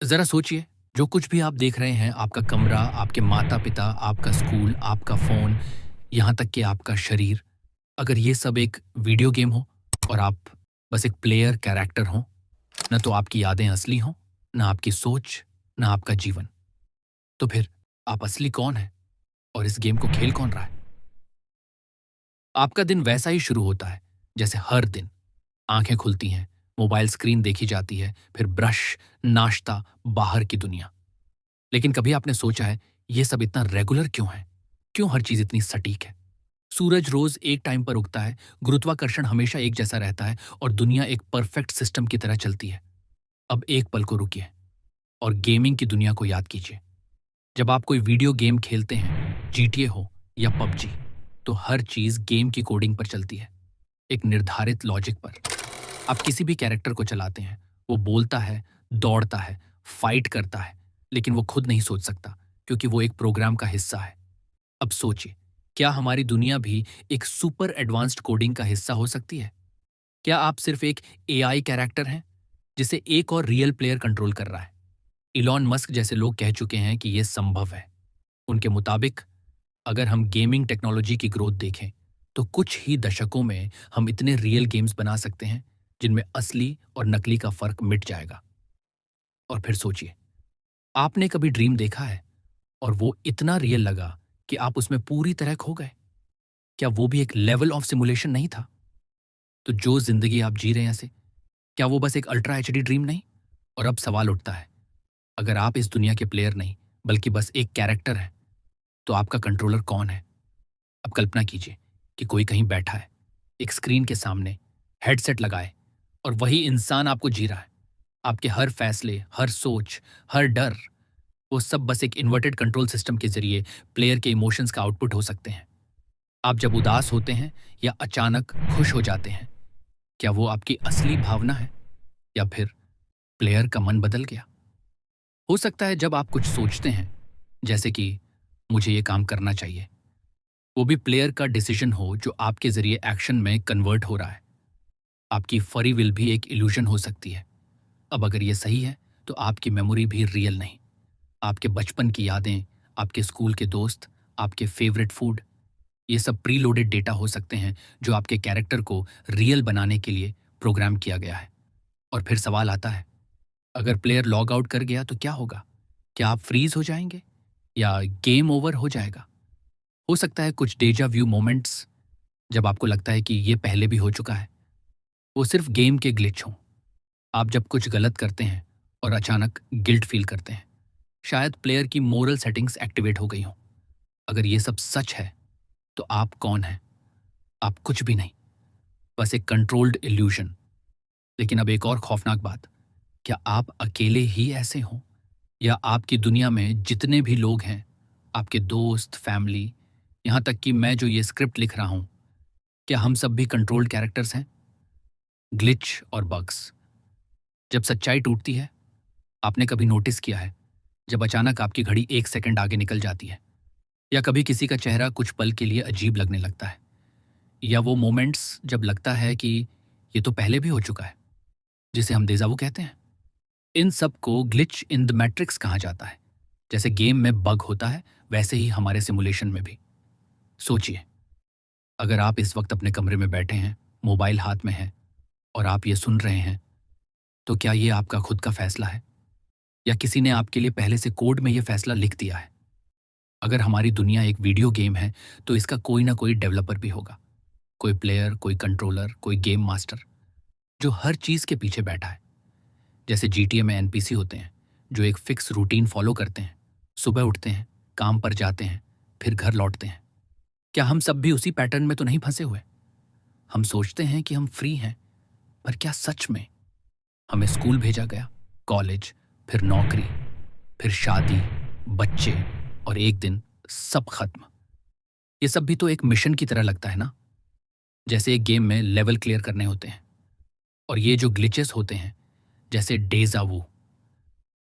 ज़रा सोचिए, जो कुछ भी आप देख रहे हैं, आपका कमरा, आपके माता-पिता, आपका स्कूल, आपका फ़ोन, यहाँ तक कि आपका शरीर, अगर ये सब एक वीडियो गेम हो और आप बस एक प्लेयर कैरेक्टर हों, ना तो आपकी यादें असली हों, ना आपकी सोच, ना आपका जीवन, तो फिर आप असली कौन हैं और इस गेम को खेल कौन रहा है? आपका दिन वैसा ही शुरू होता है, जैसे हर दिन। आँखें खुलती हैं, मोबाइल स्क्रीन देखी जाती है, फिर ब्रश, नाश्ता, बाहर की दुनिया। लेकिन कभी आपने सोचा है, ये सब इतना रेगुलर क्यों है? क्यों हर चीज़ इतनी सटीक है? सूरज रोज़ एक टाइम पर उगता है, गुरुत्वाकर्षण हमेशा एक जैसा रहता है और दुनिया एक परफेक्ट सिस्टम की तरह चलती है। अब एक पल को रुकिए और गेमिंग की दुनिया को याद कीजिए। जब आप कोई वीडियो गेम खेलते हैं, जीटीए हो या पबजी, तो हर चीज़ गेम की कोडिंग पर चलती है, एक निर्धारित लॉजिक पर। आप किसी भी कैरेक्टर को चलाते हैं, वो बोलता है, दौड़ता है, फाइट करता है, लेकिन वो खुद नहीं सोच सकता क्योंकि वो एक प्रोग्राम का हिस्सा है। अब सोचिए, क्या हमारी दुनिया भी एक सुपर एडवांस्ड कोडिंग का हिस्सा हो सकती है? क्या आप सिर्फ एक एआई कैरेक्टर हैं, जिसे एक और रियल प्लेयर कंट्रोल कर रहा है? इलॉन मस्क जैसे लोग कह चुके हैं कि यह संभव है। उनके मुताबिक अगर हम गेमिंग टेक्नोलॉजी की ग्रोथ देखें, तो कुछ ही दशकों में हम इतने रियल गेम्स बना सकते हैं, जिनमें असली और नकली का फ़र्क मिट जाएगा। और फिर सोचिए, आपने कभी ड्रीम देखा है और वो इतना रियल लगा कि आप उसमें पूरी तरह खो गए? क्या वो भी एक लेवल ऑफ सिमुलेशन नहीं था? तो जो ज़िंदगी आप जी रहे हैं ऐसे, क्या वो बस एक अल्ट्रा एचडी ड्रीम नहीं? और अब सवाल उठता है, अगर आप इस दुनिया के प्लेयर नहीं, बल्कि बस एक कैरेक्टर हैं, तो आपका कंट्रोलर कौन है? अब कल्पना कीजिए कि कोई कहीं बैठा है, एक स्क्रीन के सामने, हेडसेट लगाए, और वही इंसान आपको जी रहा है। आपके हर फैसले, हर सोच, हर डर, वो सब बस एक इन्वर्टेड कंट्रोल सिस्टम के ज़रिए प्लेयर के इमोशंस का आउटपुट हो सकते हैं। आप जब उदास होते हैं या अचानक खुश हो जाते हैं, क्या वो आपकी असली भावना है या फिर प्लेयर का मन बदल गया? हो सकता है जब आप कुछ सोचते हैं, जैसे कि मुझे ये काम करना चाहिए, वो भी प्लेयर का डिसीजन हो जो आपके ज़रिए एक्शन में कन्वर्ट हो रहा है। आपकी फ्री विल भी एक इल्यूजन हो सकती है। अब अगर ये सही है, तो आपकी मेमोरी भी रियल नहीं। आपके बचपन की यादें, आपके स्कूल के दोस्त, आपके फेवरेट फूड, ये सब प्री लोडेड डेटा हो सकते हैं जो आपके कैरेक्टर को रियल बनाने के लिए प्रोग्राम किया गया है। और फिर सवाल आता है, अगर प्लेयर लॉग आउट कर गया तो क्या होगा? क्या आप फ्रीज हो जाएंगे या गेम ओवर हो जाएगा? हो सकता है कुछ डेजा व्यू मोमेंट्स, जब आपको लगता है कि ये पहले भी हो चुका है, वो सिर्फ गेम के ग्लिच हों। आप जब कुछ गलत करते हैं और अचानक गिल्ट फील करते हैं, शायद प्लेयर की मोरल सेटिंग्स एक्टिवेट हो गई हों। अगर ये सब सच है, तो आप कौन हैं? आप कुछ भी नहीं, बस एक कंट्रोल्ड इल्यूशन। लेकिन अब एक और खौफनाक बात, क्या आप अकेले ही ऐसे हों, या आपकी दुनिया में जितने भी लोग हैं, आपके दोस्त, फैमिली, यहाँ तक कि मैं जो ये स्क्रिप्ट लिख रहा हूँ, क्या हम सब भी कंट्रोल्ड कैरेक्टर्स हैं? ग्लिच और बग्स, जब सच्चाई टूटती है, आपने कभी नोटिस किया है, जब अचानक आपकी घड़ी 1 सेकंड आगे निकल जाती है, या कभी किसी का चेहरा कुछ पल के लिए अजीब लगने लगता है, या वो मोमेंट्स जब लगता है कि ये तो पहले भी हो चुका है, जिसे हम देजावु कहते हैं। इन सब को ग्लिच इन द मैट्रिक्स कहा जाता है। जैसे गेम में बग होता है, वैसे ही हमारे सिमुलेशन में भी। सोचिए, अगर आप इस वक्त अपने कमरे में बैठे हैं, मोबाइल हाथ में है और आप ये सुन रहे हैं, तो क्या ये आपका खुद का फैसला है, या किसी ने आपके लिए पहले से कोड में ये फैसला लिख दिया है? अगर हमारी दुनिया एक वीडियो गेम है, तो इसका कोई ना कोई डेवलपर भी होगा, कोई प्लेयर, कोई कंट्रोलर, कोई गेम मास्टर, जो हर चीज़ के पीछे बैठा है। जैसे जीटीए में एनपीसी होते हैं, जो एक फिक्स रूटीन फॉलो करते हैं, सुबह उठते हैं, काम पर जाते हैं, फिर घर लौटते हैं। क्या हम सब भी उसी पैटर्न में तो नहीं फंसे हुए? हम सोचते हैं कि हम फ्री हैं, पर क्या सच में? हमें स्कूल भेजा गया, कॉलेज, फिर नौकरी, फिर शादी, बच्चे, और एक दिन सब खत्म। ये सब भी तो एक मिशन की तरह लगता है ना? जैसे एक गेम में लेवल क्लियर करने होते हैं। और ये जो ग्लिचेस होते हैं, जैसे डेजा वू,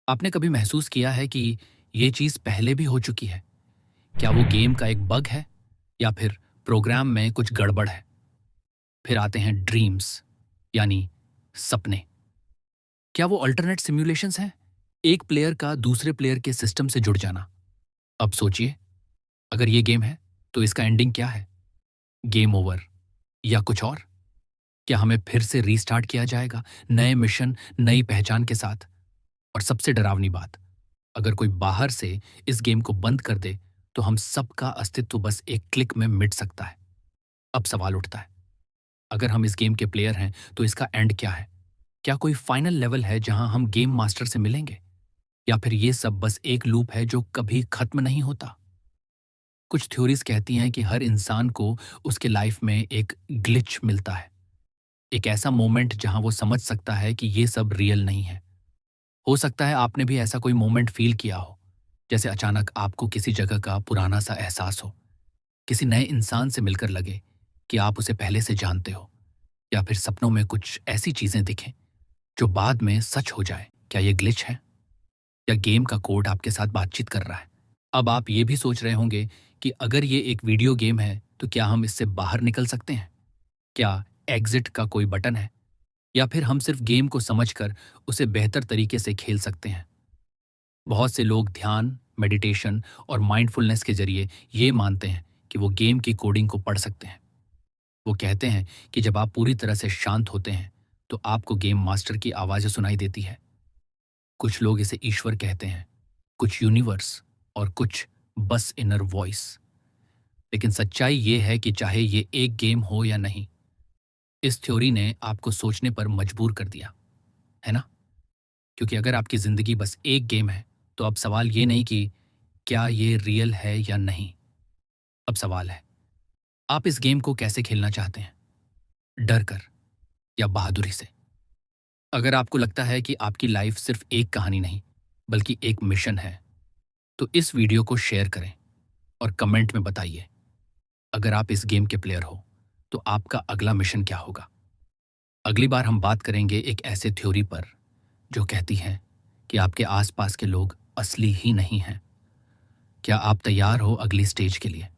आपने कभी महसूस किया है कि ये चीज़ पहले भी हो चुकी है? क्या वो गेम का एक बग है, या फिर प्रोग्राम में कुछ गड़बड़ है? फिर आते हैं ड्रीम्स, यानी सपने। क्या वो अल्टरनेट सिम्युलेशंस हैं, एक प्लेयर का दूसरे प्लेयर के सिस्टम से जुड़ जाना। अब सोचिए, अगर ये गेम है तो इसका एंडिंग क्या है? गेम ओवर या कुछ और? क्या हमें फिर से रीस्टार्ट किया जाएगा, नए मिशन, नई पहचान के साथ? और सबसे डरावनी बात, अगर कोई बाहर से इस गेम को बंद कर दे तो हम सबका अस्तित्व बस एक क्लिक में मिट सकता है। अब सवाल उठता है, अगर हम इस गेम के प्लेयर हैं तो इसका एंड क्या है? क्या कोई फाइनल लेवल है जहां हम गेम मास्टर से मिलेंगे, या फिर ये सब बस एक लूप है जो कभी खत्म नहीं होता? कुछ थ्योरीज कहती हैं कि हर इंसान को उसके लाइफ में एक ग्लिच मिलता है, एक ऐसा मोमेंट जहां वो समझ सकता है कि ये सब रियल नहीं है। हो सकता है आपने भी ऐसा कोई मोमेंट फील किया हो, जैसे अचानक आपको किसी जगह का पुराना सा एहसास हो, किसी नए इंसान से मिलकर लगे कि आप उसे पहले से जानते हो, या फिर सपनों में कुछ ऐसी चीजें दिखें जो बाद में सच हो जाए। क्या ये ग्लिच है, या गेम का कोड आपके साथ बातचीत कर रहा है? अब आप ये भी सोच रहे होंगे कि अगर ये एक वीडियो गेम है तो क्या हम इससे बाहर निकल सकते हैं? क्या एग्जिट का कोई बटन है, या फिर हम सिर्फ गेम को समझकर उसे बेहतर तरीके से खेल सकते हैं? बहुत से लोग ध्यान, मेडिटेशन और माइंडफुलनेस के जरिए ये मानते हैं कि वो गेम की कोडिंग को पढ़ सकते हैं। वो कहते हैं कि जब आप पूरी तरह से शांत होते हैं तो आपको गेम मास्टर की आवाज़ें सुनाई देती है। कुछ लोग इसे ईश्वर कहते हैं, कुछ यूनिवर्स, और कुछ बस इनर वॉइस। लेकिन सच्चाई ये है कि चाहे ये एक गेम हो या नहीं, इस थ्योरी ने आपको सोचने पर मजबूर कर दिया, है ना? क्योंकि अगर आपकी ज़िंदगी बस एक गेम है, तो अब सवाल ये नहीं कि क्या ये रियल है या नहीं। अब सवाल है, आप इस गेम को कैसे खेलना चाहते हैं? डर कर या बहादुरी से? अगर आपको लगता है कि आपकी लाइफ सिर्फ एक कहानी नहीं, बल्कि एक मिशन है, तो इस वीडियो को शेयर करें और कमेंट में बताइए, अगर आप इस गेम के प्लेयर हो तो आपका अगला मिशन क्या होगा? अगली बार हम बात करेंगे एक ऐसे थ्योरी पर जो कहती है कि आपके आसपास के लोग असली ही नहीं हैं। क्या आप तैयार हो अगली स्टेज के लिए?